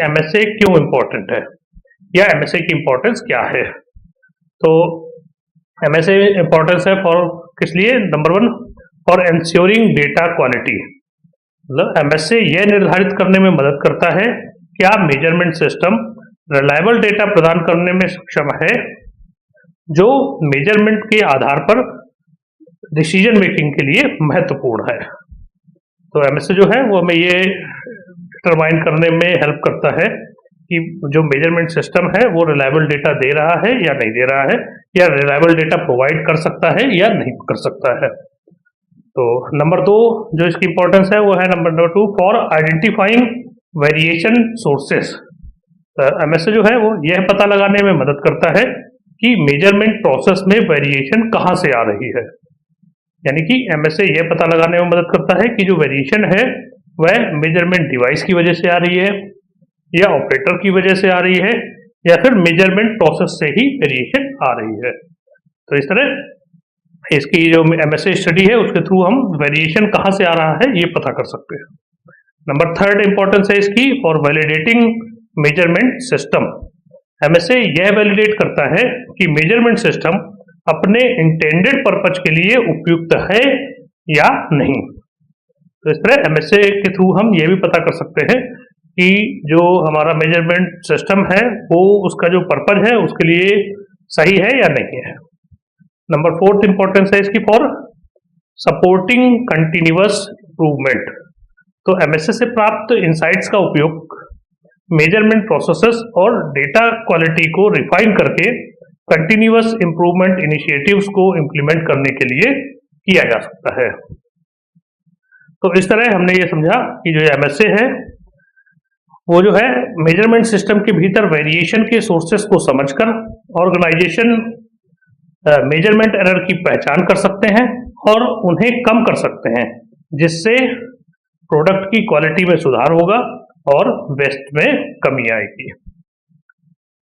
MSA क्यों important है या एमएसए की इम्पोर्टेंस क्या है। तो एमएसए इम्पोर्टेंस है फॉर किस लिए, number one for ensuring data quality. मतलब एमएसए यह निर्धारित करने में मदद करता है क्या मेजरमेंट सिस्टम रिलायबल डेटा प्रदान करने में सक्षम है जो मेजरमेंट के आधार पर डिसीजन मेकिंग के लिए महत्वपूर्ण है। तो एमएसए जो है वो हमें ये डिटरमाइन करने में हेल्प करता है कि जो मेजरमेंट सिस्टम है वो रिलायबल डेटा दे रहा है या नहीं दे रहा है, या रिलायबल डेटा प्रोवाइड कर सकता है या नहीं कर सकता है। तो नंबर दो जो इसकी इंपॉर्टेंस है वो है number two for identifying variation sources. MSA जो है वो यह पता लगाने में मदद करता है कि मेजरमेंट प्रोसेस में वेरिएशन कहाँ से आ रही है। यानी कि एमएसए यह पता लगाने में मदद करता है कि जो वेरिएशन है वह मेजरमेंट डिवाइस की वजह से आ रही है या ऑपरेटर की वजह से आ रही है या फिर मेजरमेंट प्रोसेस से ही वेरिएशन आ रही है। तो इस तरह इसकी जो एमएसए स्टडी है उसके थ्रू हम वेरिएशन कहाँ से आ रहा है ये पता कर सकते हैं। नंबर थर्ड इंपॉर्टेंस है इसकी for validating measurement system. MSA यह वैलिडेट करता है कि मेजरमेंट सिस्टम अपने इंटेंडेड पर्पज के लिए उपयुक्त है या नहीं। तो इस तरह एमएसए के थ्रू हम ये भी पता कर सकते हैं कि जो हमारा मेजरमेंट सिस्टम है वो उसका जो पर्पज है उसके लिए सही है या नहीं है। नंबर फोर्थ इंपॉर्टेंस है इसकी फॉर सपोर्टिंग कंटिन्यूअस इंप्रूवमेंट। तो एमएसए से प्राप्त इंसाइट्स का उपयोग मेजरमेंट प्रोसेसेस और डेटा क्वालिटी को रिफाइन करके कंटिन्यूअस इंप्रूवमेंट इनिशिएटिव्स को इम्प्लीमेंट करने के लिए किया जा सकता है। तो इस तरह हमने ये समझा कि जो एमएसए है वो जो है मेजरमेंट सिस्टम के भीतर वेरिएशन के सोर्सेस को समझकर ऑर्गेनाइजेशन मेजरमेंट एरर की पहचान कर सकते हैं और उन्हें कम कर सकते हैं, जिससे प्रोडक्ट की क्वालिटी में सुधार होगा और वेस्ट में कमी आएगी।